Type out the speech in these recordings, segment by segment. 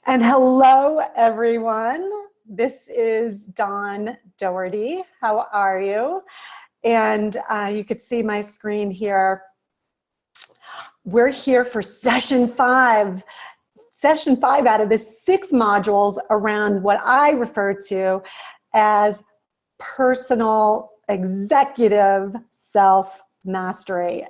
And hello, everyone. This is Dawn Doherty. How are you? And you could see my screen here. We're here for session 5. Session 5 out of the 6 modules around what I refer to as personal executive self-mastery.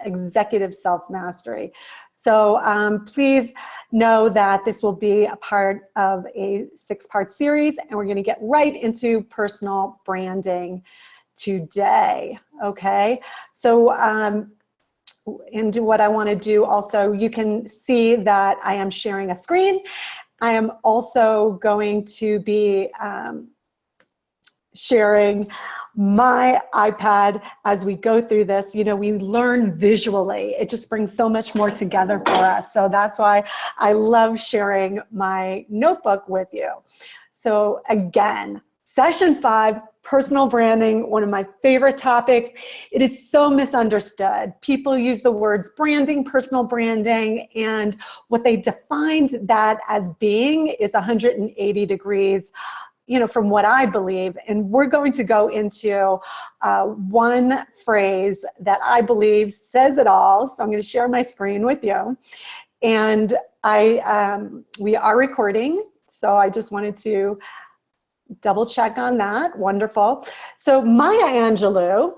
So please know that this will be a part of a 6-part series, and we're going to get right into personal branding today. Okay, so and what I want to do also, you can see that I am sharing a screen. I am also going to be sharing my iPad as we go through this. You know, we learn visually. It just brings so much more together for us. So that's why I love sharing my notebook with you. So again, session 5, personal branding, one of my favorite topics. It is so misunderstood. People use the words branding, personal branding, and what they defined that as being is 180 degrees, you know, from what I believe. And we're going to go into one phrase that I believe says it all. So I'm going to share my screen with you. And we are recording, so I just wanted to double check on that. Wonderful. So Maya Angelou,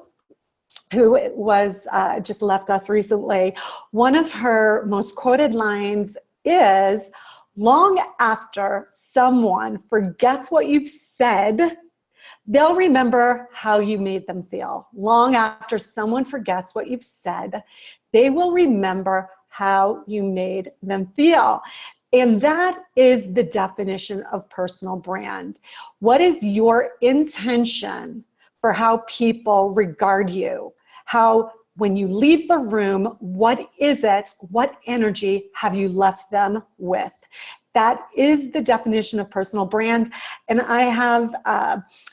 who was just left us recently, one of her most quoted lines is, "Long after someone forgets what you've said, they'll remember how you made them feel." Long after someone forgets what you've said, they will remember how you made them feel. And that is the definition of personal brand. What is your intention for how people regard you? How, when you leave the room, what is it? What energy have you left them with? That is the definition of personal brand. And I have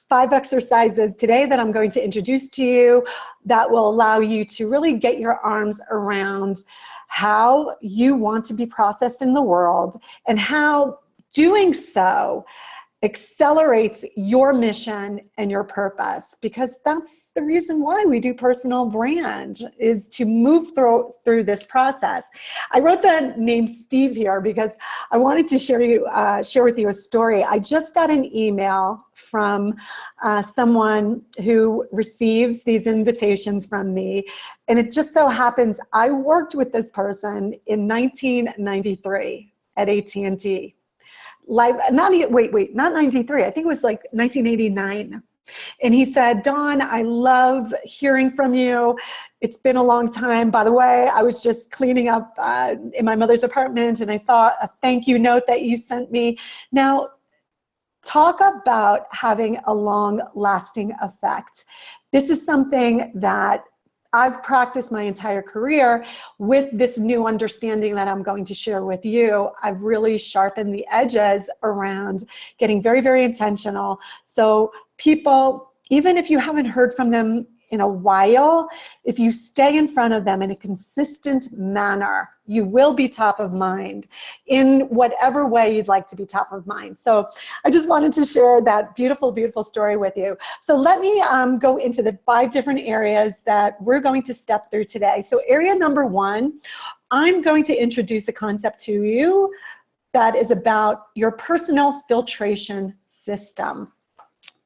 5 exercises today that I'm going to introduce to you that will allow you to really get your arms around how you want to be processed in the world and how doing so accelerates your mission and your purpose, because that's the reason why we do personal brand, is to move through this process. I wrote the name Steve here because I wanted to share with you a story. I just got an email from someone who receives these invitations from me, and it just so happens I worked with this person in 1993 at AT&T. Not 93, I think it was like 1989. And he said, "Dawn, I love hearing from you. It's been a long time. By the way, I was just cleaning up in my mother's apartment and I saw a thank you note that you sent me." Now, talk about having a long-lasting effect. This is something that I've practiced my entire career. With this new understanding that I'm going to share with you, I've really sharpened the edges around getting very, very intentional. So people, even if you haven't heard from them in a while, if you stay in front of them in a consistent manner, you will be top of mind in whatever way you'd like to be top of mind. So I just wanted to share that beautiful, beautiful story with you. So let me go into the 5 different areas that we're going to step through today. So area number 1, I'm going to introduce a concept to you that is about your personal filtration system.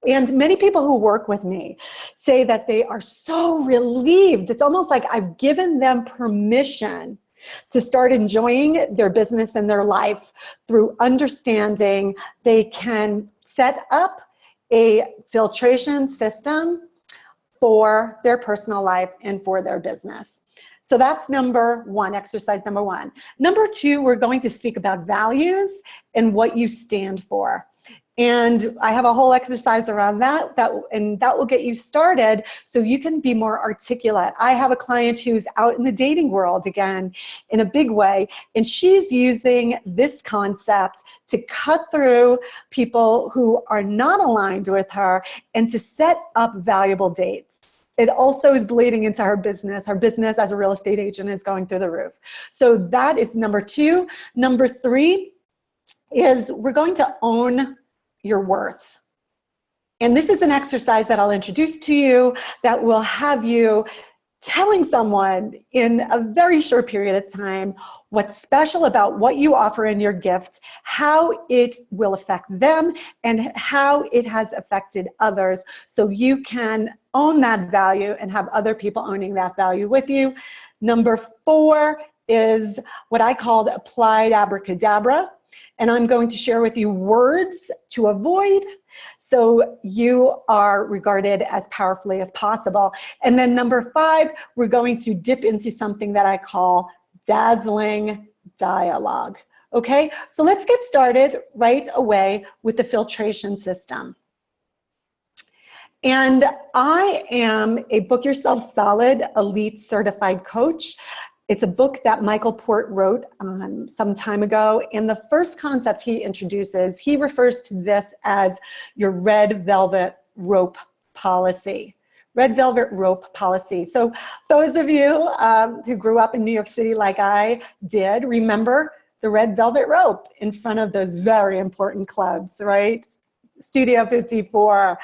And many people who work with me say that they are so relieved. It's almost like I've given them permission to start enjoying their business and their life through understanding they can set up a filtration system for their personal life and for their business. So that's number 1, exercise number 1. Number 2, we're going to speak about values and what you stand for. And I have a whole exercise around that, and that will get you started so you can be more articulate. I have a client who's out in the dating world again in a big way, and she's using this concept to cut through people who are not aligned with her and to set up valuable dates. It also is bleeding into her business. Her business as a real estate agent is going through the roof. So that is number 2. Number 3, is we're going to own your worth. And this is an exercise that I'll introduce to you that will have you telling someone in a very short period of time what's special about what you offer in your gift, how it will affect them, and how it has affected others, so you can own that value and have other people owning that value with you. Number 4 is what I called applied abracadabra. And I'm going to share with you words to avoid so you are regarded as powerfully as possible. And then number 5, we're going to dip into something that I call dazzling dialogue. Okay, so let's get started right away with the filtration system. And I am a Book Yourself Solid Elite Certified Coach. It's a book that Michael Port wrote some time ago, and the first concept he introduces, he refers to this as your red velvet rope policy. Red velvet rope policy. So those of you who grew up in New York City like I did, remember the red velvet rope in front of those very important clubs, right? Studio 54,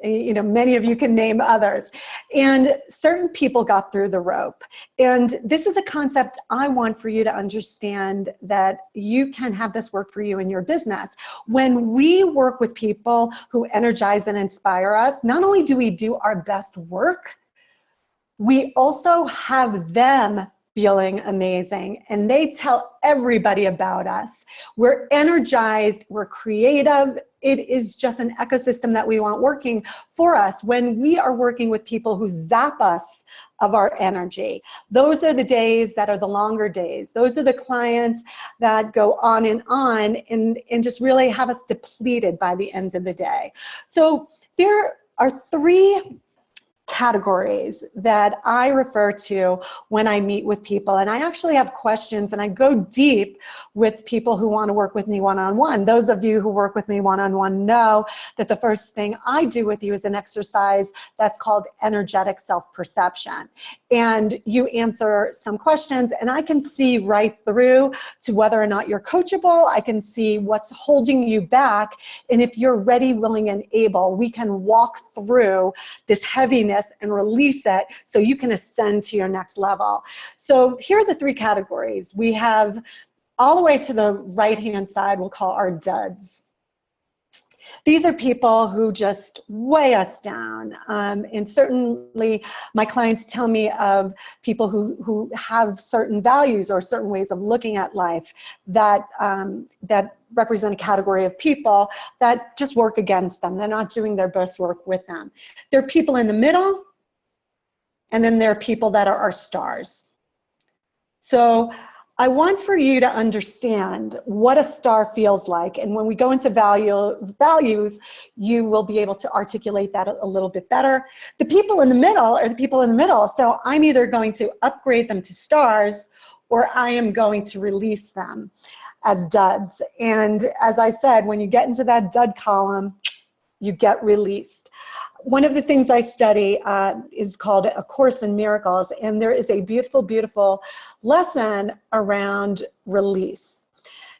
you know, many of you can name others. And certain people got through the rope. And this is a concept I want for you to understand, that you can have this work for you in your business. When we work with people who energize and inspire us, not only do we do our best work, we also have them feeling amazing, and they tell everybody about us. We're energized, we're creative. It is just an ecosystem that we want working for us. When we are working with people who zap us of our energy, those are the days that are the longer days. Those are the clients that go on and just really have us depleted by the end of the day. So there are 3 categories that I refer to when I meet with people. And I actually have questions, and I go deep with people who want to work with me one-on-one. Those of you who work with me one-on-one know that the first thing I do with you is an exercise that's called energetic self-perception. And you answer some questions, and I can see right through to whether or not you're coachable. I can see what's holding you back. And if you're ready, willing, and able, we can walk through this heaviness and release it so you can ascend to your next level. So here are the 3 categories. We have, all the way to the right-hand side, we'll call our duds. These are people who just weigh us down. And certainly my clients tell me of people who have certain values or certain ways of looking at life that, that represent a category of people that just work against them. They're not doing their best work with them. There are people in the middle, and then there are people that are our stars. So I want for you to understand what a star feels like. And when we go into values, you will be able to articulate that a little bit better. The people in the middle are the people in the middle. So I'm either going to upgrade them to stars, or I am going to release them as duds. And as I said, when you get into that dud column, you get released. One of the things I study is called A Course in Miracles, and there is a beautiful, beautiful lesson around release.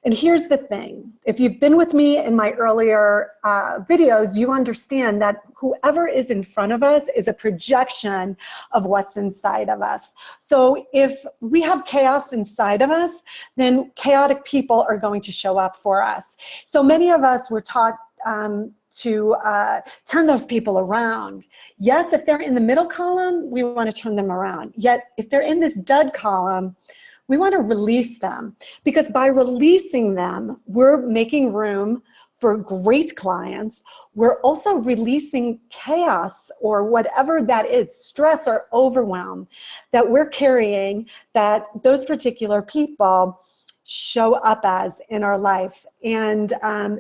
And here's the thing. If you've been with me in my earlier videos, you understand that whoever is in front of us is a projection of what's inside of us. So if we have chaos inside of us, then chaotic people are going to show up for us. So many of us were taught to turn those people around. Yes, if they're in the middle column, we want to turn them around. Yet, if they're in this dud column, we want to release them. Because by releasing them, we're making room for great clients. We're also releasing chaos, or whatever that is, stress or overwhelm that we're carrying, that those particular people show up as in our life. And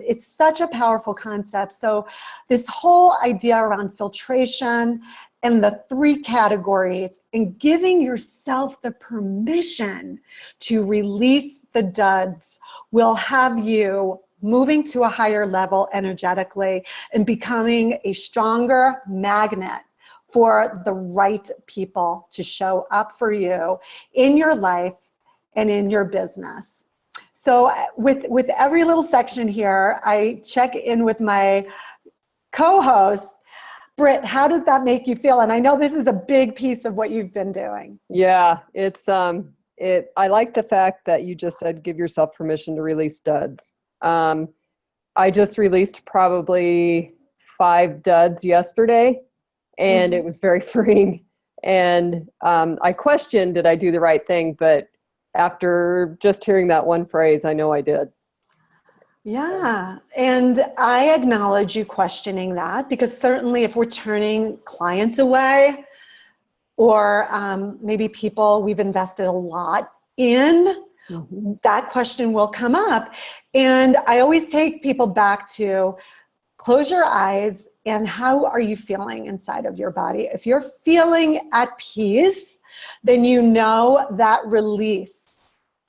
it's such a powerful concept. So this whole idea around filtration and the 3 categories, and giving yourself the permission to release the duds, will have you moving to a higher level energetically and becoming a stronger magnet for the right people to show up for you in your life and in your business. So with every little section here, I check in with my co-host. Britt, how does that make you feel? And I know this is a big piece of what you've been doing. Yeah, it's I like the fact that you just said give yourself permission to release duds. I just released probably 5 duds yesterday, and it was very freeing. And I questioned, did I do the right thing? But after just hearing that one phrase, I know I did. Yeah, and I acknowledge you questioning that, because certainly if we're turning clients away, or maybe people we've invested a lot in, that question will come up. And I always take people back to close your eyes and how are you feeling inside of your body? If you're feeling at peace, then you know that release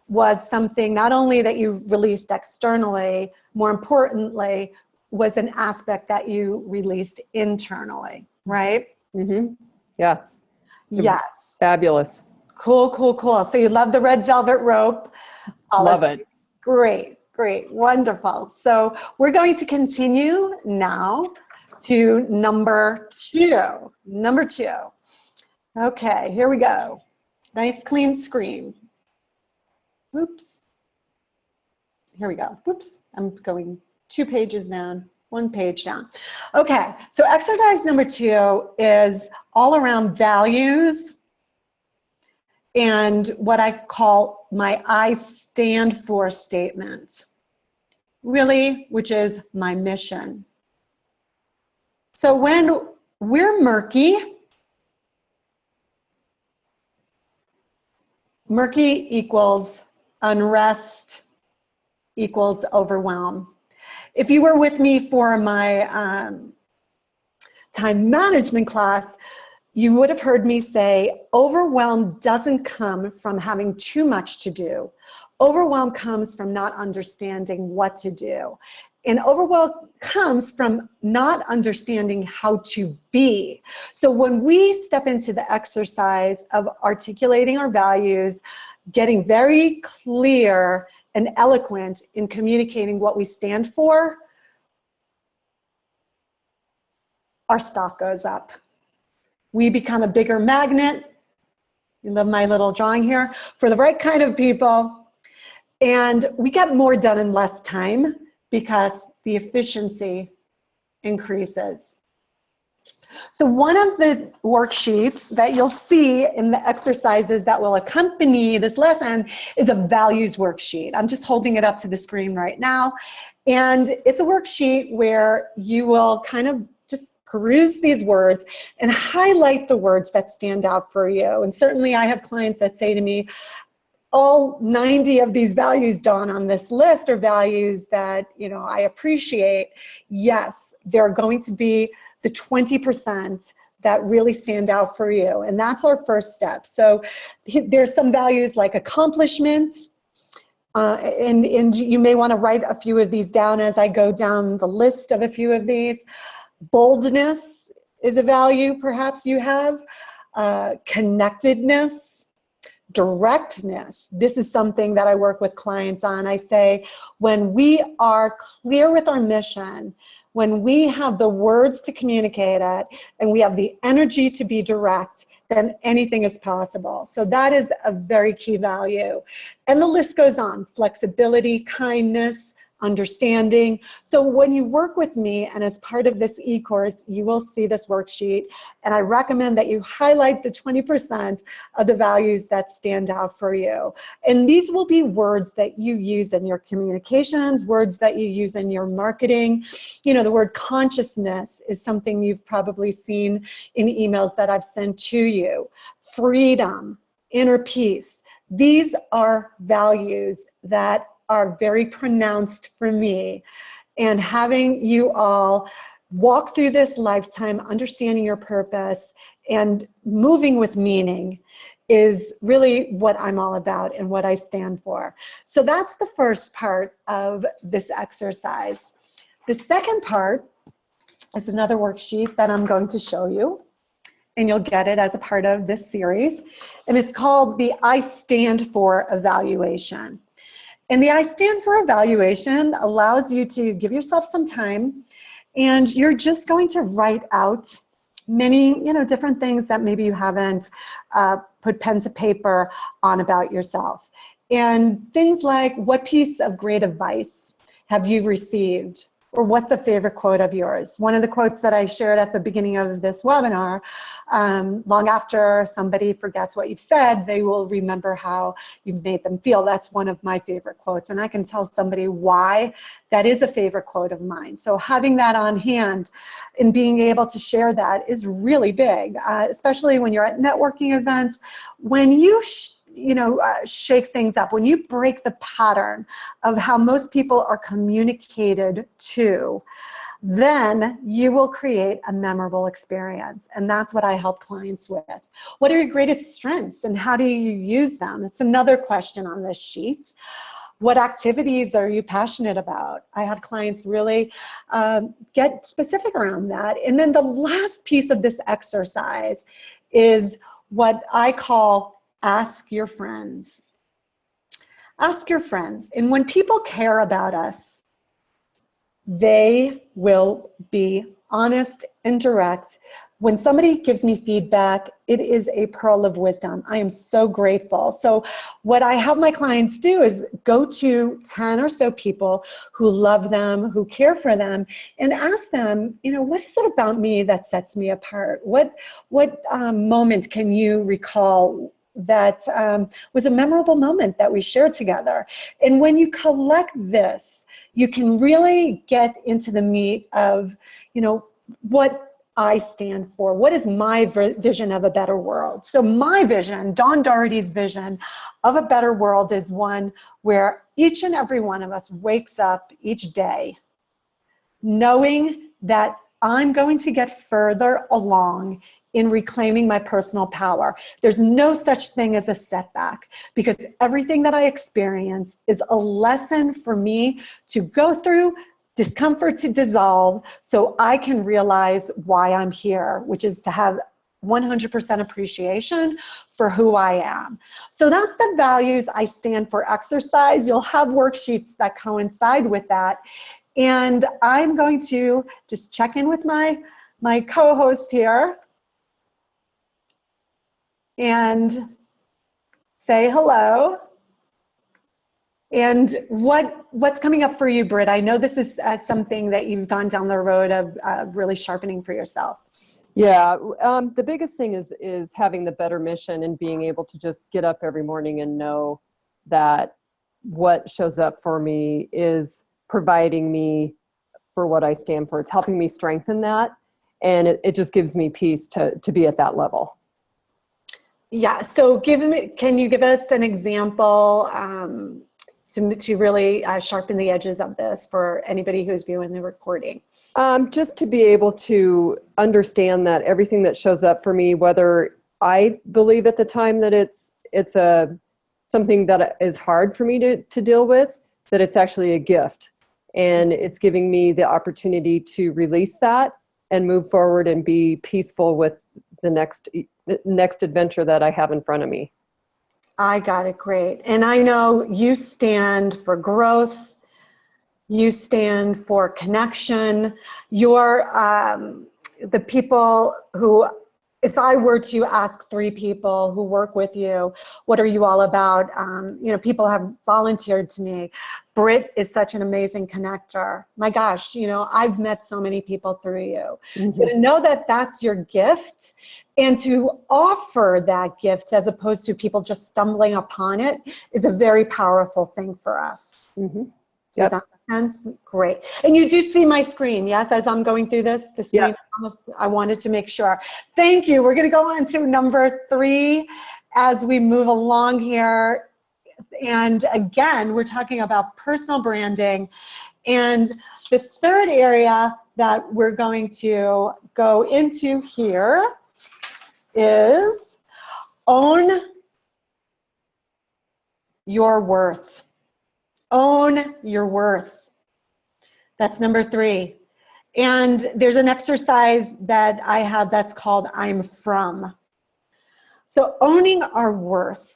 was something not only that you released externally, more importantly, was an aspect that you released internally, right? Yeah. Yes. Fabulous. Cool, cool, cool. So you love the red velvet rope. Love it. Great, great, wonderful. So we're going to continue now to number 2. Number 2. Okay, here we go. Nice clean screen. Oops. Here we go. Whoops. I'm going 2 pages down, 1 page down. Okay, so exercise number 2 is all around values and what I call my I stand for statement, really, which is my mission. So when we're murky equals unrest equals overwhelm. If you were with me for my time management class, you would have heard me say, overwhelm doesn't come from having too much to do. Overwhelm comes from not understanding what to do. And overwhelm comes from not understanding how to be. So when we step into the exercise of articulating our values, getting very clear and eloquent in communicating what we stand for, our stock goes up. We become a bigger magnet. You love my little drawing here, for the right kind of people. And we get more done in less time because the efficiency increases. So one of the worksheets that you'll see in the exercises that will accompany this lesson is a values worksheet. I'm just holding it up to the screen right now. And it's a worksheet where you will kind of just peruse these words and highlight the words that stand out for you. And certainly I have clients that say to me, all 90 of these values, Dawn, on this list are values that, you know, I appreciate. Yes, there are going to be the 20% that really stand out for you. And that's our first step. So there's some values like accomplishment, and you may want to write a few of these down as I go down the list of a few of these. Boldness is a value perhaps you have. Connectedness, directness. This is something that I work with clients on. I say, when we are clear with our mission, when we have the words to communicate it, and we have the energy to be direct, then anything is possible. So that is a very key value. And the list goes on: flexibility, kindness, understanding. So when you work with me, and as part of this e-course, you will see this worksheet, and I recommend that you highlight the 20% of the values that stand out for you. And these will be words that you use in your communications, words that you use in your marketing. You know, the word consciousness is something you've probably seen in emails that I've sent to you. Freedom, inner peace. These are values that are very pronounced for me. And having you all walk through this lifetime understanding your purpose and moving with meaning is really what I'm all about and what I stand for. So that's the first part of this exercise. The second part is another worksheet that I'm going to show you, and you'll get it as a part of this series. And it's called the I Stand For evaluation. And the I stand for evaluation allows you to give yourself some time, and you're just going to write out many, different things that maybe you haven't put pen to paper on about yourself. And things like, what piece of great advice have you received? Or what's a favorite quote of yours? One of the quotes that I shared at the beginning of this webinar, long after somebody forgets what you've said, they will remember how you've made them feel. That's one of my favorite quotes. And I can tell somebody why that is a favorite quote of mine. So having that on hand and being able to share that is really big, especially when you're at networking events. When you shake things up, when you break the pattern of how most people are communicated to, then you will create a memorable experience. And that's what I help clients with. What are your greatest strengths and how do you use them? It's another question on this sheet. What activities are you passionate about? I have clients really get specific around that. And then the last piece of this exercise is what I call ask your friends. Ask your friends. And when people care about us, they will be honest and direct. When somebody gives me feedback, it is a pearl of wisdom. I am so grateful. So what I have my clients do is go to 10 or so people who love them, who care for them, and ask them, what is it about me that sets me apart? What moment can you recall that was a memorable moment that we shared together? And when you collect this, you can really get into the meat of, what I stand for. What is my vision of a better world? So my vision, Dawn Doherty's vision of a better world, is one where each and every one of us wakes up each day knowing that I'm going to get further along in reclaiming my personal power. There's no such thing as a setback, because everything that I experience is a lesson for me to go through, discomfort to dissolve, so I can realize why I'm here, which is to have 100% appreciation for who I am. So that's the values I stand for exercise. You'll have worksheets that coincide with that. And I'm going to just check in with my co-host here and say hello. And what's coming up for you, Britt? I know this is something that you've gone down the road of really sharpening for yourself. Yeah, the biggest thing is having the better mission and being able to just get up every morning and know that what shows up for me is providing me for what I stand for. It's helping me strengthen that, and it just gives me peace to be at that level. Yeah, so can you give us an example to really sharpen the edges of this for anybody who's viewing the recording? Just to be able to understand that everything that shows up for me, whether I believe at the time that it's something that is hard for me to deal with, that it's actually a gift. And it's giving me the opportunity to release that and move forward and be peaceful with the next adventure that I have in front of me. I got it, great. And I know you stand for growth. You stand for connection. You're the people who, if I were to ask 3 people who work with you, what are you all about? People have volunteered to me. Britt is such an amazing connector. My gosh, I've met so many people through you. Mm-hmm. So to know that that's your gift and to offer that gift as opposed to people just stumbling upon it is a very powerful thing for us. Mm-hmm. Yep. Does that make sense? Great. And you do see my screen, yes, as I'm going through the screen. Yep. I wanted to make sure. Thank you. We're going to go on to number 3 as we move along here. And again, we're talking about personal branding. And the third area that we're going to go into here is own your worth. Own your worth. That's number 3. And there's an exercise that I have that's called I'm From. So owning our worth.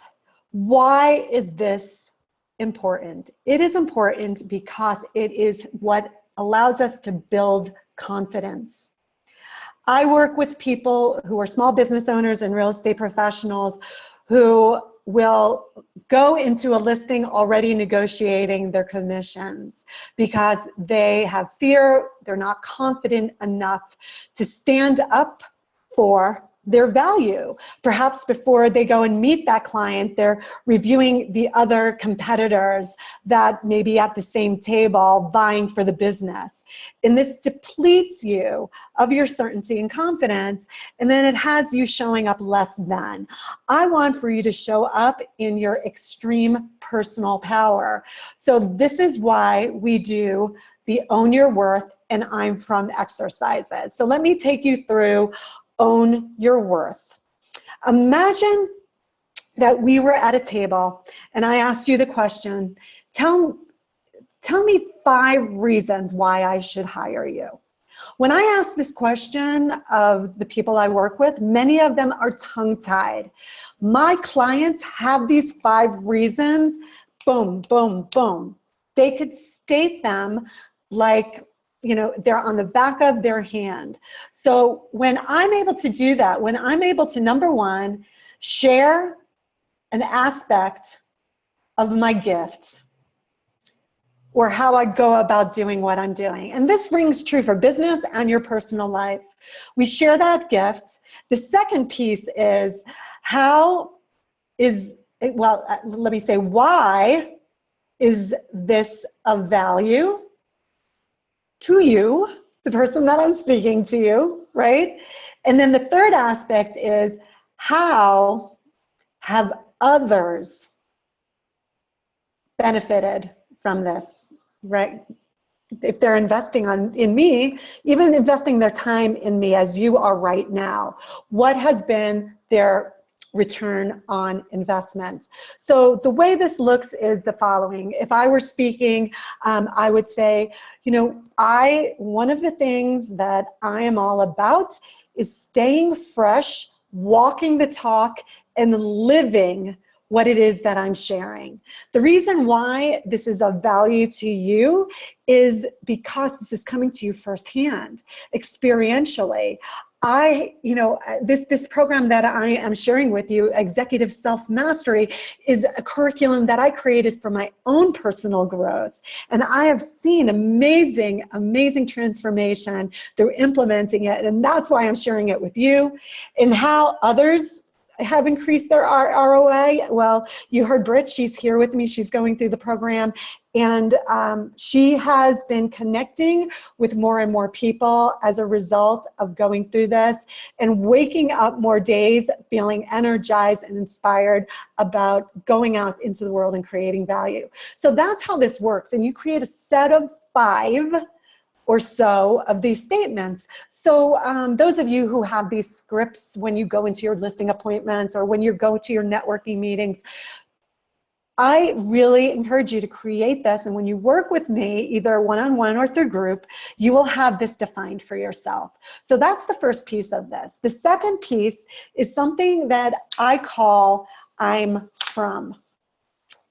Why is this important? It is important because it is what allows us to build confidence. I work with people who are small business owners and real estate professionals who will go into a listing already negotiating their commissions because they have fear, they're not confident enough to stand up for their value. Perhaps before they go and meet that client, they're reviewing the other competitors that may be at the same table vying for the business. And this depletes you of your certainty and confidence, and then it has you showing up less than. I want for you to show up in your extreme personal power. So this is why we do the Own Your Worth and I'm From exercises. So let me take you through Own Your Worth. Imagine that we were at a table and I asked you the question, tell me 5 reasons why I should hire you. When I ask this question of the people I work with, many of them are tongue-tied. My clients have these 5 reasons, boom, boom, boom. They could state them like, you know, they're on the back of their hand. So when I'm able to do that, when I'm able to, number one, share an aspect of my gift or how I go about doing what I'm doing. And this rings true for business and your personal life. We share that gift. The second piece is let me say, why is this of value to you, the person that I'm speaking to you, right? And then the third aspect is how have others benefited from this, right? If they're investing in me, even investing their time in me as you are right now, what has been their return on investment? So the way this looks is the following. If I were speaking, I would say, you know, one of the things that I am all about is staying fresh, walking the talk, and living what it is that I'm sharing. The reason why this is of value to you is because this is coming to you firsthand, experientially. This program that I am sharing with you, Executive Self-Mastery, is a curriculum that I created for my own personal growth. And I have seen amazing, amazing transformation through implementing it. And that's why I'm sharing it with you. And how others have increased their ROI. Well, you heard Britt, she's here with me. She's going through the program. And she has been connecting with more and more people as a result of going through this and waking up more days feeling energized and inspired about going out into the world and creating value. So that's how this works. And you create a set of 5 or so of these statements. So those of you who have these scripts when you go into your listing appointments or when you go to your networking meetings, I really encourage you to create this, and when you work with me, either one-on-one or through group, you will have this defined for yourself. So that's the first piece of this. The second piece is something that I call I'm From.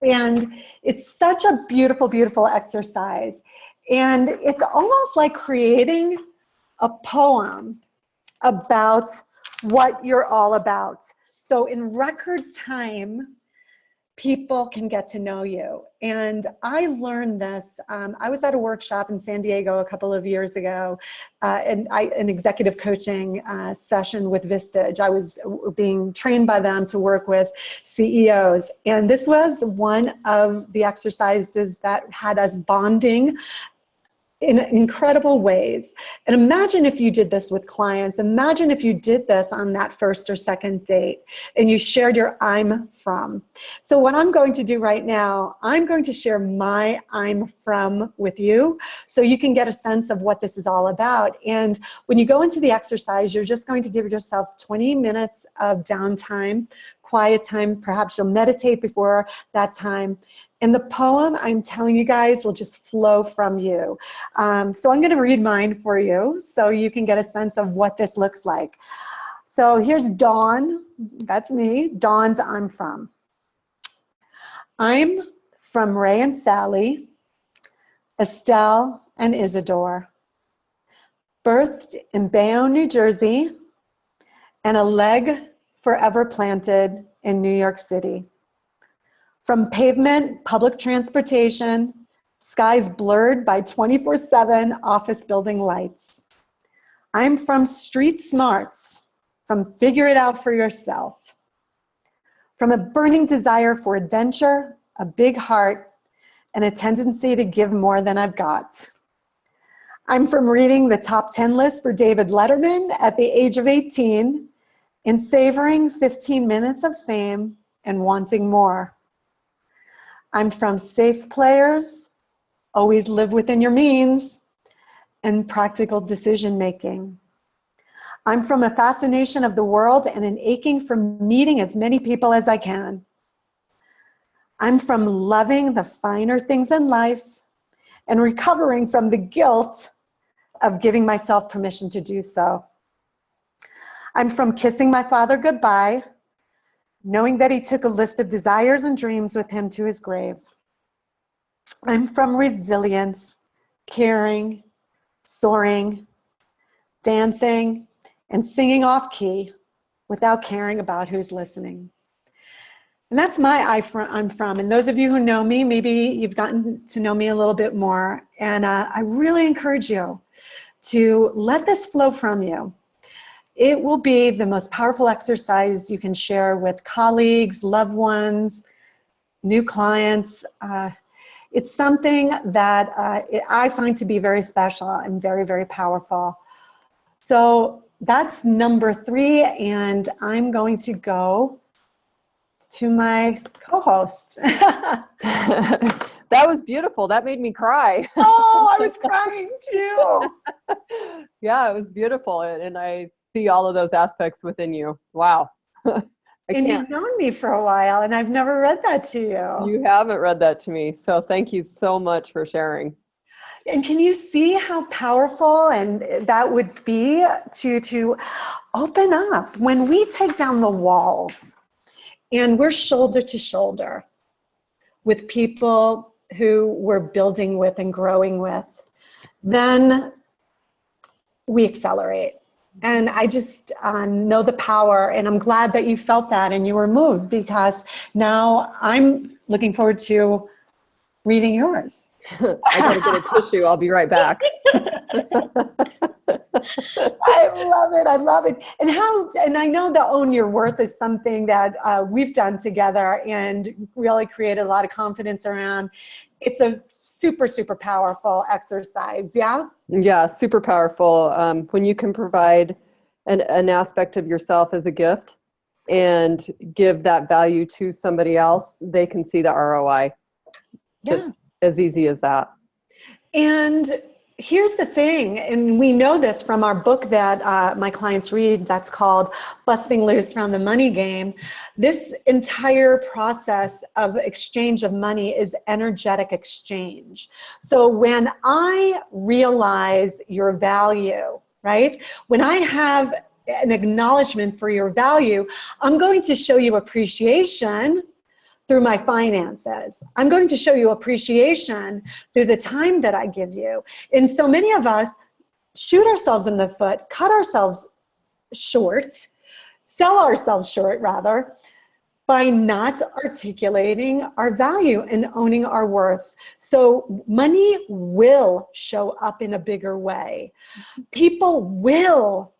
And it's such a beautiful, beautiful exercise. And it's almost like creating a poem about what you're all about. So in record time, people can get to know you. And I learned this, I was at a workshop in San Diego a couple of years ago, an executive coaching session with Vistage. I was being trained by them to work with CEOs. And this was one of the exercises that had us bonding in incredible ways. And imagine if you did this with clients. Imagine if you did this on that first or second date and you shared your I'm from. So what I'm going to do right now, I'm going to share my I'm from with you so you can get a sense of what this is all about. And when you go into the exercise, you're just going to give yourself 20 minutes of downtime, quiet time. Perhaps you'll meditate before that time. And the poem, I'm telling you guys, will just flow from you. So I'm going to read mine for you so you can get a sense of what this looks like. So here's Dawn. That's me. Dawn's I'm From. I'm from Ray and Sally, Estelle and Isidore. Birthed in Bayonne, New Jersey, and a leg forever planted in New York City. From pavement, public transportation, skies blurred by 24/7 office building lights. I'm from street smarts, from figure it out for yourself. From a burning desire for adventure, a big heart, and a tendency to give more than I've got. I'm from reading the top 10 list for David Letterman at the age of 18 and savoring 15 minutes of fame and wanting more. I'm from safe players, always live within your means, and practical decision making. I'm from a fascination of the world and an aching for meeting as many people as I can. I'm from loving the finer things in life and recovering from the guilt of giving myself permission to do so. I'm from kissing my father goodbye, knowing that he took a list of desires and dreams with him to his grave. I'm from resilience, caring, soaring, dancing, and singing off key without caring about who's listening. And that's my I'm from. And those of you who know me, maybe you've gotten to know me a little bit more. And I really encourage you to let this flow from you. It will be the most powerful exercise you can share with colleagues, loved ones, new clients. It's something that I find to be very special and very, very powerful. So that's number 3, and I'm going to go to my co-host. That was beautiful. That made me cry. Oh, I was crying too. Yeah, it was beautiful. And I see all of those aspects within you. Wow. You've known me for a while, and I've never read that to you. You haven't read that to me. So thank you so much for sharing. And can you see how powerful and that would be to open up when we take down the walls and we're shoulder to shoulder with people who we're building with and growing with, then we accelerate. And I just know the power, and I'm glad that you felt that and you were moved, because now I'm looking forward to reading yours. I gotta get a tissue. I'll be right back. I love it. I love it. And I know that Own Your Worth is something that we've done together and really created a lot of confidence around. It's a super, super powerful exercise. Yeah. Yeah. Super powerful. When you can provide an aspect of yourself as a gift and give that value to somebody else, they can see the ROI. Just as easy as that. And here's the thing, and we know this from our book that my clients read, that's called Busting Loose from the Money Game. This entire process of exchange of money is energetic exchange. So when I realize your value, right? When I have an acknowledgement for your value, I'm going to show you appreciation through my finances. I'm going to show you appreciation through the time that I give you. And so many of us shoot ourselves in the foot, cut ourselves short, sell ourselves short rather, by not articulating our value and owning our worth. So money will show up in a bigger way. People will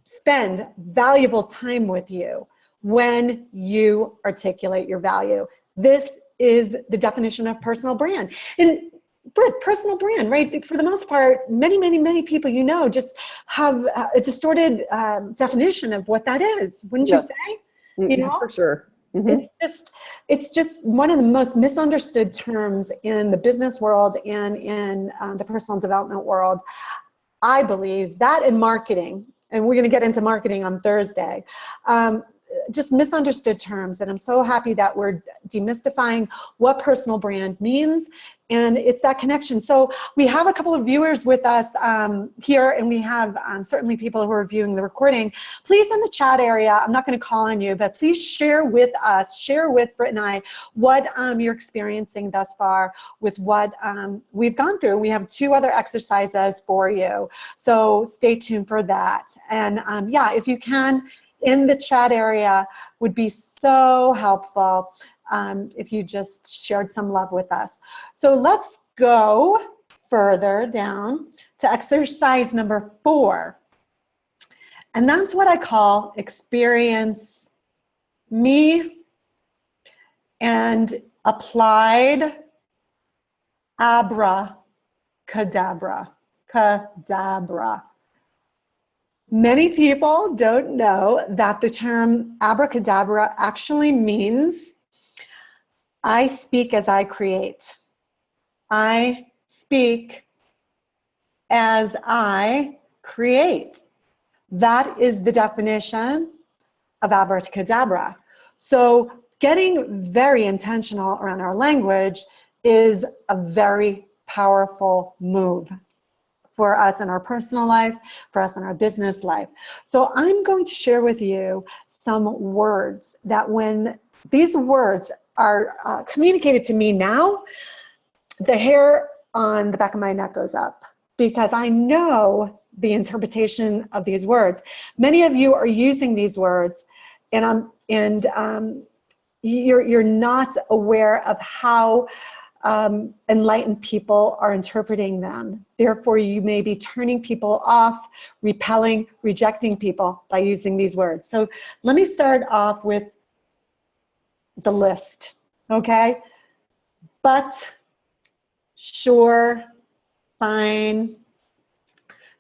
spend valuable time with you when you articulate your value. This is the definition of personal brand. And Britt, personal brand, right? For the most part, many people you know just have a distorted definition of what that is. Wouldn't you say? You know, for sure. Mm-hmm. It's just one of the most misunderstood terms in the business world and in the personal development world. I believe that in marketing, and we're going to get into marketing on Thursday. just misunderstood terms. And I'm so happy that we're demystifying what personal brand means. And it's that connection. So we have a couple of viewers with us here, and we have certainly people who are viewing the recording. Please, in the chat area, I'm not going to call on you, but please share with us, share with Britt and I what you're experiencing thus far with what we've gone through. We have 2 other exercises for you. So stay tuned for that. And yeah, if you can, in the chat area, would be so helpful if you just shared some love with us. So let's go further down to exercise number 4. And that's what I call experience me and applied abracadabra. Cadabra. Many people don't know that the term abracadabra actually means I speak as I create. I speak as I create. That is the definition of abracadabra. So getting very intentional around our language is a very powerful move for us in our personal life, for us in our business life. So I'm going to share with you some words that when these words are communicated to me now, the hair on the back of my neck goes up because I know the interpretation of these words. Many of you are using these words and you're not aware of how enlightened people are interpreting them. Therefore, you may be turning people off, repelling, rejecting people by using these words. So let me start off with the list, okay? But, sure, fine,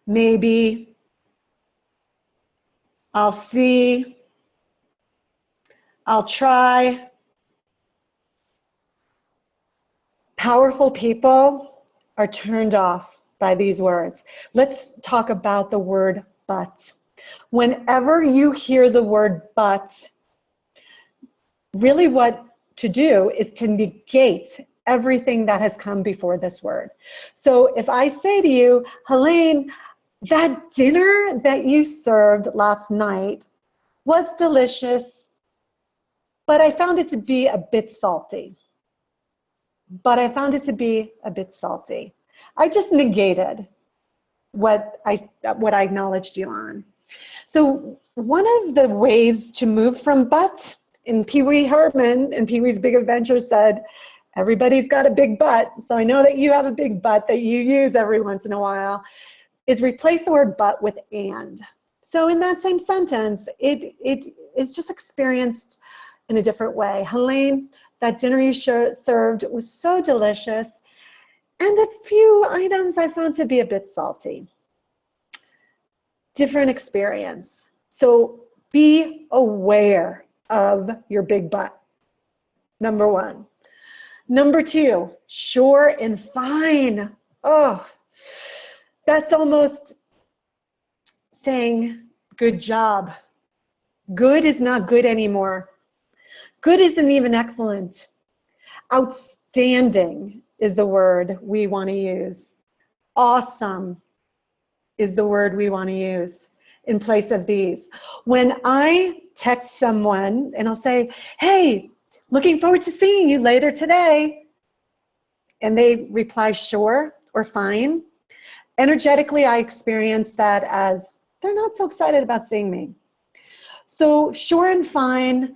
maybe, I'll see, I'll try. Powerful people are turned off by these words. Let's talk about the word but. Whenever you hear the word but, really what to do is to negate everything that has come before this word. So if I say to you, Helene, that dinner that you served last night was delicious, but I found it to be a bit salty. I just negated what I acknowledged you on. So one of the ways to move from but, and Pee Wee Herman in Pee Wee's Big Adventure said, everybody's got a big butt, so I know that you have a big butt that you use every once in a while, is replace the word but with and. So in that same sentence, it is just experienced in a different way. Helene, that dinner you served was so delicious, and a few items I found to be a bit salty. Different experience. So be aware of your big butt, number 1. Number 2, sure and fine. Oh, that's almost saying good job. Good is not good anymore. Good isn't even excellent. Outstanding is the word we want to use. Awesome is the word we want to use in place of these. When I text someone and I'll say, hey, looking forward to seeing you later today, and they reply sure or fine, energetically I experience that as they're not so excited about seeing me. So sure and fine.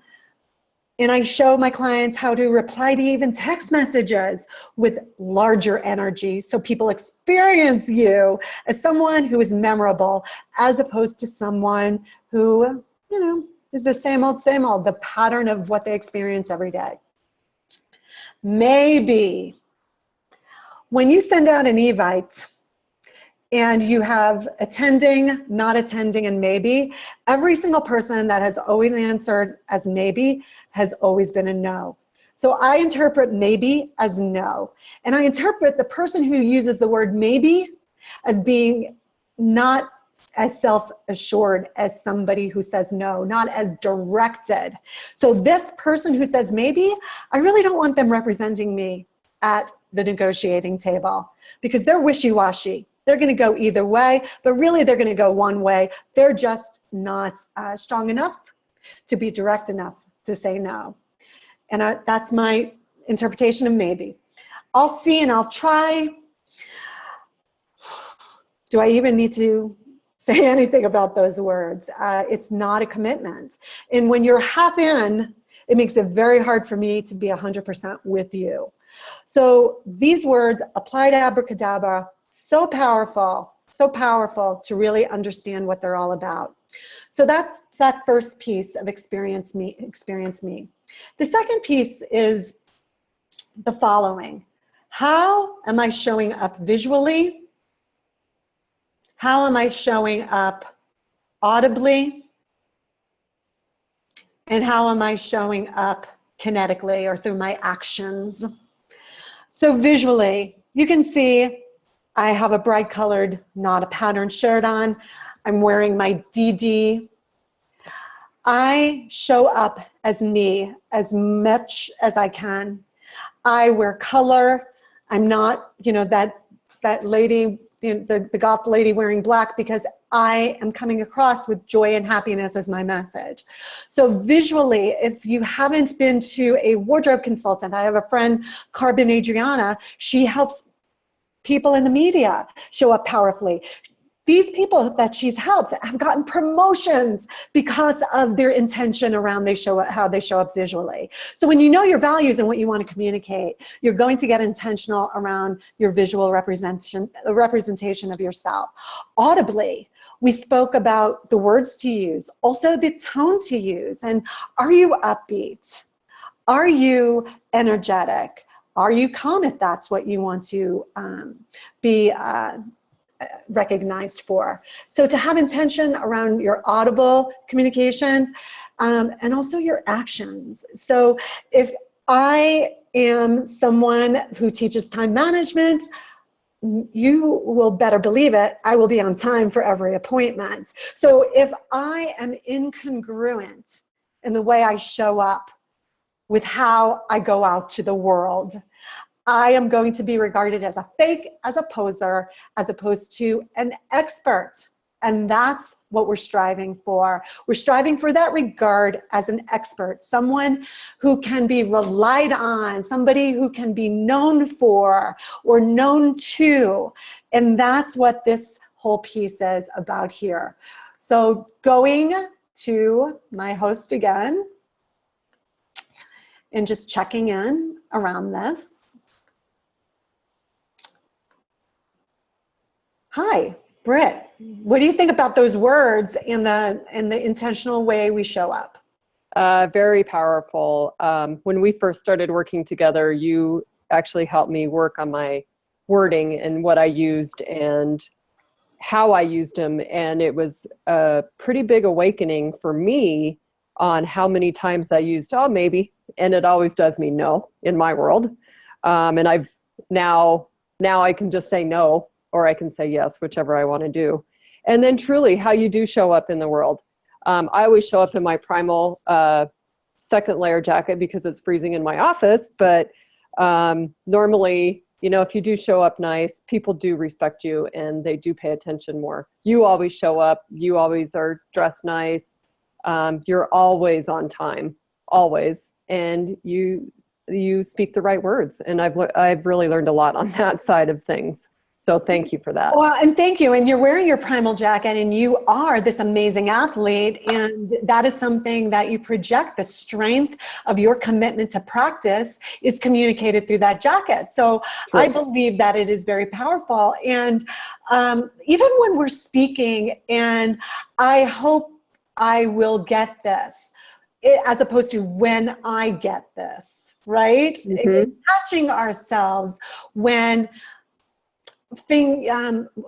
And I show my clients how to reply to even text messages with larger energy so people experience you as someone who is memorable as opposed to someone who, you know, is the same old, the pattern of what they experience every day. Maybe when you send out an invite and you have attending, not attending, and maybe, every single person that has always answered as maybe has always been a no. So I interpret maybe as no. And I interpret the person who uses the word maybe as being not as self-assured as somebody who says no, not as directed. So this person who says maybe, I really don't want them representing me at the negotiating table because they're wishy-washy. They're going to go either way, but really they're going to go one way. They're just not strong enough to be direct enough to say no. And that's my interpretation of maybe. I'll see and I'll try. Do I even need to say anything about those words? It's not a commitment. And when you're half in, it makes it very hard for me to be 100% with you. So these words, applied abracadabra, so powerful to really understand what they're all about. So that's that first piece of experience me. The second piece is the following. How am I showing up visually? How am I showing up audibly? And how am I showing up kinetically or through my actions? So visually, you can see I have a bright colored, not a patterned shirt on. I'm wearing my DD. I show up as me as much as I can. I wear color. I'm not, that lady, the goth lady wearing black, because I am coming across with joy and happiness as my message. So visually, if you haven't been to a wardrobe consultant, I have a friend, Carbon Adriana, she helps people in the media show up powerfully. These people that she's helped have gotten promotions because of their intention around how they show up visually. So when you know your values and what you want to communicate, you're going to get intentional around your visual representation of yourself. Audibly, we spoke about the words to use, also the tone to use. And are you upbeat? Are you energetic? Are you calm if that's what you want to be recognized for? So to have intention around your audible communications and also your actions. So if I am someone who teaches time management, you will better believe it, I will be on time for every appointment. So if I am incongruent in the way I show up with how I go out to the world, I am going to be regarded as a fake, as a poser, as opposed to an expert. And that's what we're striving for. We're striving for that regard as an expert, someone who can be relied on, somebody who can be known for or known to. And that's what this whole piece is about here. So going to my host again and just checking in around this. Hi, Britt. What do you think about those words and the intentional way we show up? Very powerful. When we first started working together, you actually helped me work on my wording and what I used and how I used them. And it was a pretty big awakening for me on how many times I used, oh, maybe. And it always does mean no in my world. And I've now I can just say no, or I can say yes, whichever I want to do. And then truly how you do show up in the world. I always show up in my primal second layer jacket because it's freezing in my office. But normally, if you do show up nice, people do respect you and they do pay attention more. You always show up. You always are dressed nice. You're always on time, always. And you speak the right words. And I've really learned a lot on that side of things. So thank you for that. Well, and thank you. And you're wearing your primal jacket and you are this amazing athlete. And that is something that you project. The strength of your commitment to practice is communicated through that jacket. So sure. I believe that it is very powerful. And even when we're speaking, and I hope I will get this, as opposed to when I get this, right? Mm-hmm. Catching ourselves when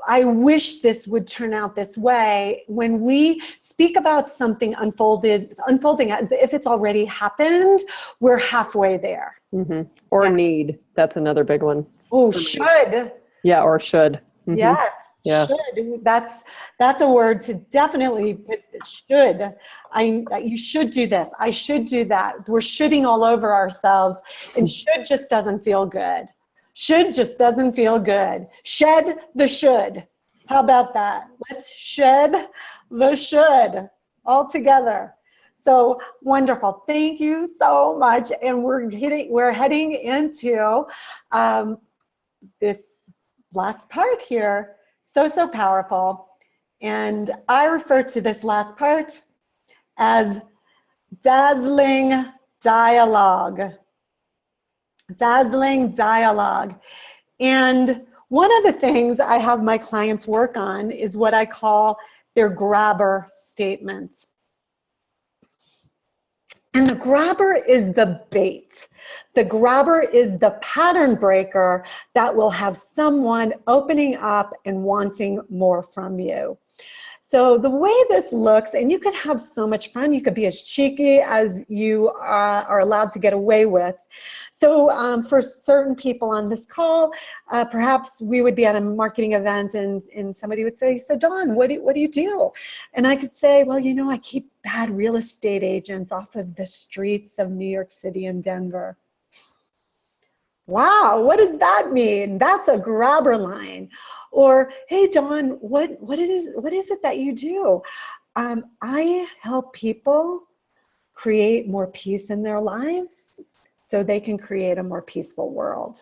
I wish this would turn out this way. When we speak about something unfolding as if it's already happened, we're halfway there. Mm-hmm. Or need. That's another big one. Oh, should. Yeah, or should. Yes, Yeah. should. That's a word to definitely put, should. You should do this. I should do that. We're shoulding all over ourselves, and should just doesn't feel good. Should just doesn't feel good. Shed the should. How about that? Let's shed the should all together. So wonderful. Thank you so much. And we're heading into this last part here. So powerful. And I refer to this last part as dazzling dialogue. Dazzling dialogue. And one of the things I have my clients work on is what I call their grabber statement. And the grabber is the bait. The grabber is the pattern breaker that will have someone opening up and wanting more from you. So the way this looks, and you could have so much fun, you could be as cheeky as you are allowed to get away with. So for certain people on this call, perhaps we would be at a marketing event and somebody would say, so Dawn, what do you do? And I could say, well, you know, I keep bad real estate agents off of the streets of New York City and Denver. Wow, what does that mean? That's a grabber line. Or, hey, Dawn, what is it that you do? I help people create more peace in their lives so they can create a more peaceful world.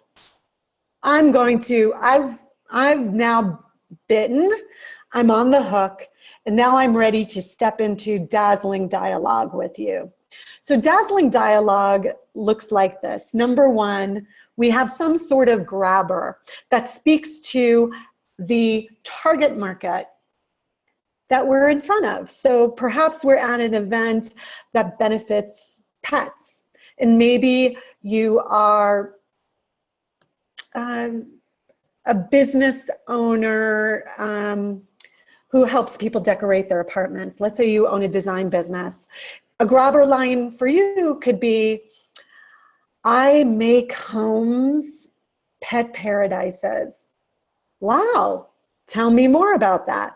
I've now bitten, I'm on the hook, and now I'm ready to step into dazzling dialogue with you. So dazzling dialogue looks like this. Number one, we have some sort of grabber that speaks to the target market that we're in front of. So perhaps we're at an event that benefits pets, and maybe you are a business owner who helps people decorate their apartments. Let's say you own a design business. A grabber line for you could be, I make homes pet paradises. Wow, tell me more about that.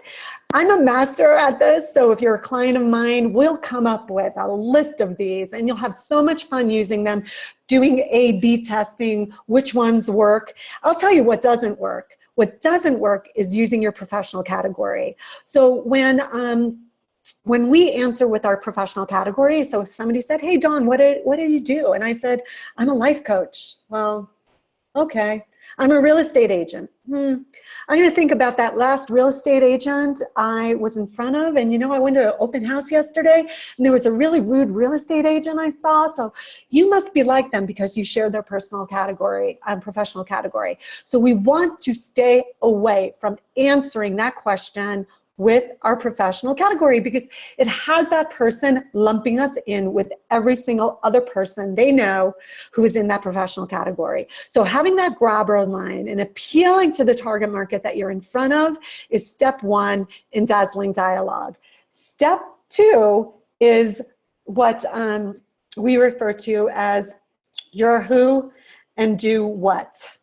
I'm a master at this, so if you're a client of mine, we'll come up with a list of these and you'll have so much fun using them, doing A/B testing, which ones work. I'll tell you what doesn't work. What doesn't work is using your professional category. So when we answer with our professional category, so if somebody said, hey, Dawn, what do you do? And I said, I'm a life coach. Well, okay. I'm a real estate agent. I'm going to think about that last real estate agent I was in front of. And you know, I went to an open house yesterday and there was a really rude real estate agent I saw. So you must be like them because you shared their personal category, professional category. So we want to stay away from answering that question with our professional category because it has that person lumping us in with every single other person they know who is in that professional category. So having that grabber line and appealing to the target market that you're in front of is step one in dazzling dialogue. Step two is what we refer to as your who and do what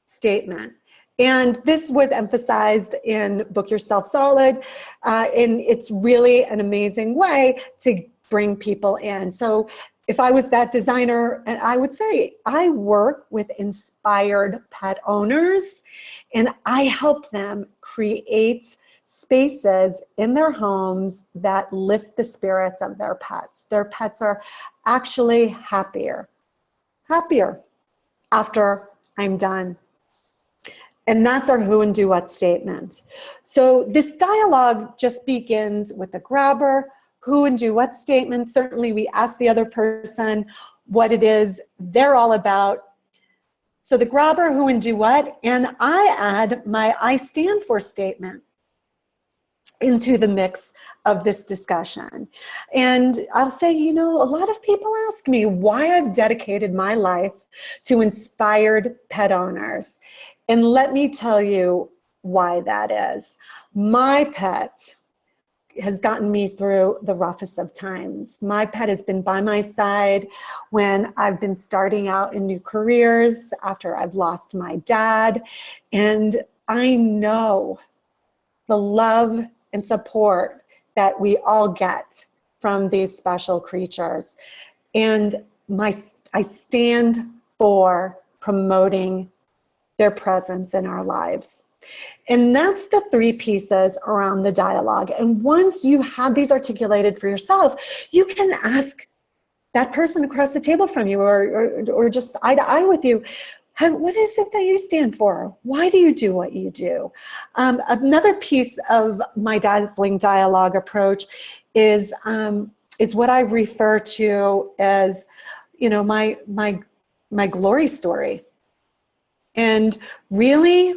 statement. And this was emphasized in Book Yourself Solid, and it's really an amazing way to bring people in. So if I was that designer, and I would say, I work with inspired pet owners, and I help them create spaces in their homes that lift the spirits of their pets. Their pets are actually happier after I'm done. And that's our who and do what statement. So this dialogue just begins with the grabber, who and do what statement. Certainly we ask the other person what it is they're all about. So the grabber, who and do what, and I add my I stand for statement into the mix of this discussion. And I'll say, you know, a lot of people ask me why I've dedicated my life to inspired pet owners. And let me tell you why that is. My pet has gotten me through the roughest of times. My pet has been by my side when I've been starting out in new careers, after I've lost my dad. And I know the love and support that we all get from these special creatures. And I stand for promoting their presence in our lives. And that's the 3 pieces around the dialogue. And once you have these articulated for yourself, you can ask that person across the table from you, or just eye to eye with you, what is it that you stand for? Why do you do what you do? Another piece of my Dazzling Dialogue approach is what I refer to as, my glory story. And really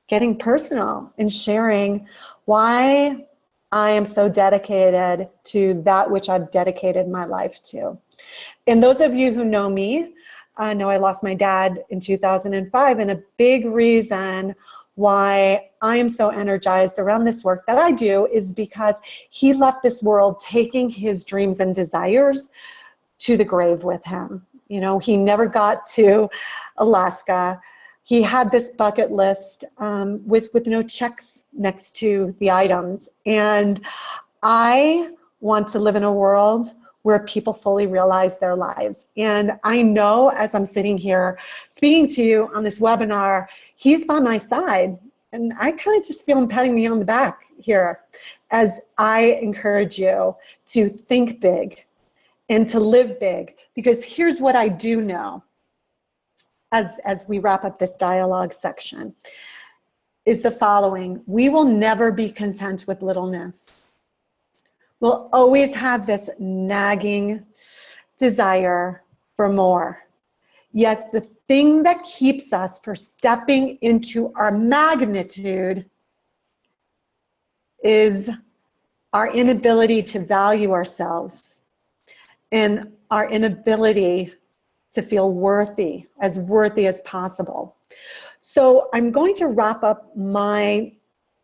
getting personal and sharing why I am so dedicated to that which I've dedicated my life to. And those of you who know me know I lost my dad in 2005, and a big reason why I am so energized around this work that I do is because he left this world taking his dreams and desires to the grave with him. He never got to Alaska. He had this bucket list with no checks next to the items. And I want to live in a world where people fully realize their lives. And I know as I'm sitting here speaking to you on this webinar, he's by my side. And I kind of just feel him patting me on the back here as I encourage you to think big and to live big. Because here's what I do know as we wrap up this dialogue section, is the following. We will never be content with littleness. We'll always have this nagging desire for more. Yet the thing that keeps us from stepping into our magnitude is our inability to value ourselves and our inability to feel worthy as possible. So I'm going to wrap up my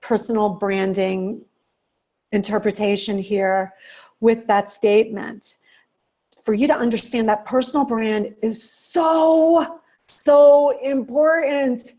personal branding interpretation here with that statement. For you to understand that personal brand is so important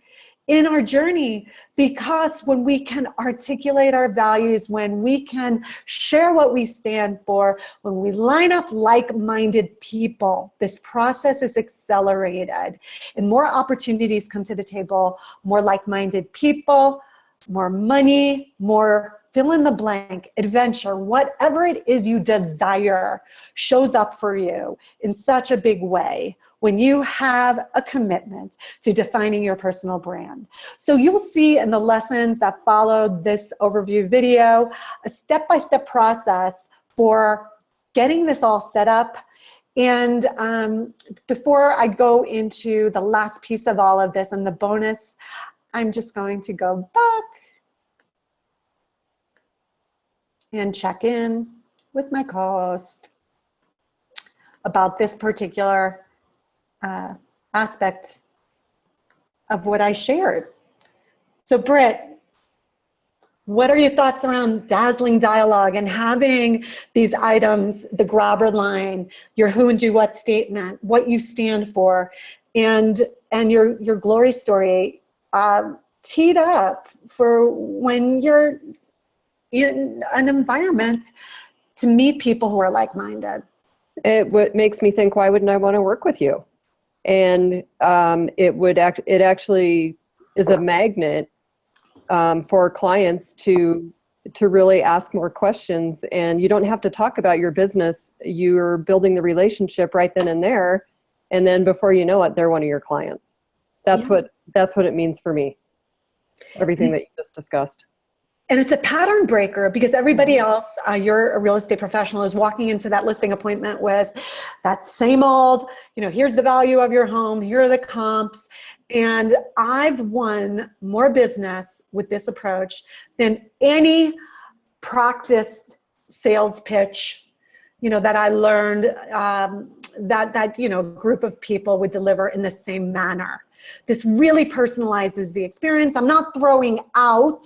in our journey, because when we can articulate our values, when we can share what we stand for, when we line up like-minded people, this process is accelerated and more opportunities come to the table, more like-minded people, more money, more fill in the blank, adventure, whatever it is you desire shows up for you in such a big way when you have a commitment to defining your personal brand. So you'll see in the lessons that follow this overview video, a step-by-step process for getting this all set up. And before I go into the last piece of all of this and the bonus, I'm just going to go back and check in with my co-host about this particular aspect of what I shared. So Britt, what are your thoughts around Dazzling Dialogue and having these items, the grabber line, your who and do what statement, what you stand for, and your glory story teed up for when you're in an environment to meet people who are like-minded? What makes me think, why wouldn't I want to work with you? And it actually is a magnet for clients to really ask more questions. And you don't have to talk about your business. You're building the relationship right then and there. And then before you know it, they're one of your clients. That's what it means for me. Everything that you just discussed. And it's a pattern breaker, because everybody else, you're a real estate professional, is walking into that listing appointment with that same old, here's the value of your home, here are the comps. And I've won more business with this approach than any practiced sales pitch, that I learned that group of people would deliver in the same manner. This really personalizes the experience. I'm not throwing out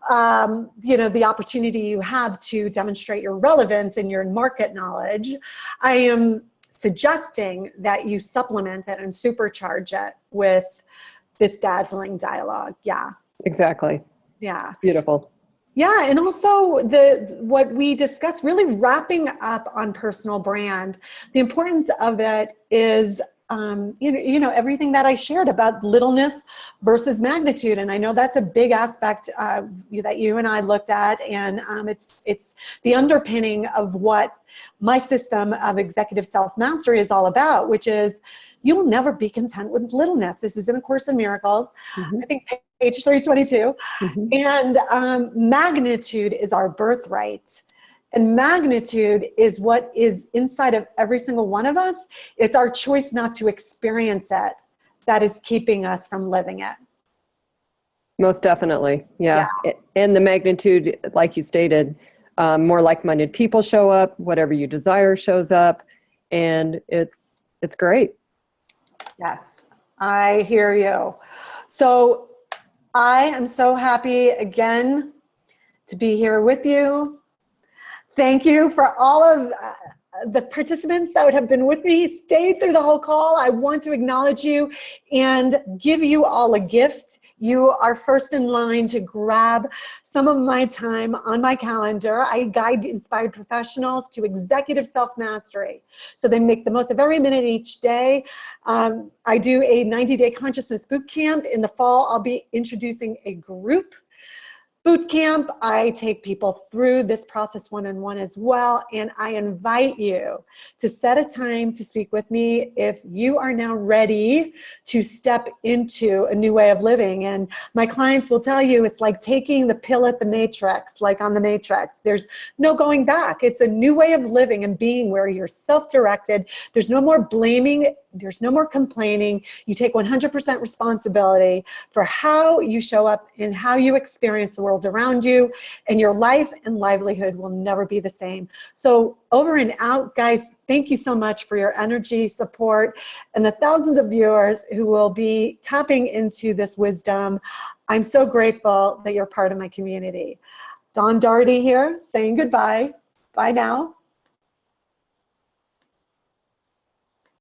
the opportunity you have to demonstrate your relevance and your market knowledge. I am suggesting that you supplement it and supercharge it with this dazzling dialogue. Yeah. Exactly. Yeah. Beautiful. Yeah, and also what we discussed, really wrapping up on personal brand. The importance of it is, you know, everything that I shared about littleness versus magnitude, and I know that's a big aspect that you and I looked at, and it's the underpinning of what my system of executive self-mastery is all about, which is you will never be content with littleness. This is in A Course in Miracles, I think page 322. And magnitude is our birthright. And magnitude is what is inside of every single one of us. It's our choice not to experience it that is keeping us from living it. Most definitely. Yeah. And the magnitude, like you stated, more like-minded people show up, whatever you desire shows up, and it's great. Yes, I hear you. So I am so happy again to be here with you. Thank you for all of the participants that would have been with me, stayed through the whole call. I want to acknowledge you and give you all a gift. You are first in line to grab some of my time on my calendar. I guide inspired professionals to executive self-mastery, so they make the most of every minute each day. I do a 90-day consciousness boot camp. In the fall, I'll be introducing a group boot camp. I take people through this process one-on-one as well, and I invite you to set a time to speak with me if you are now ready to step into a new way of living. And my clients will tell you it's like taking the pill at the Matrix, like on the Matrix. There's no going back. It's a new way of living and being where you're self-directed. There's no more blaming. There's no more complaining. You take 100% responsibility for how you show up and how you experience the world around you, and your life and livelihood will never be the same. So over and out, guys. Thank you so much for your energy, support, and the thousands of viewers who will be tapping into this wisdom. I'm so grateful that you're part of my community. Dawn Daugherty here, saying goodbye. Bye now.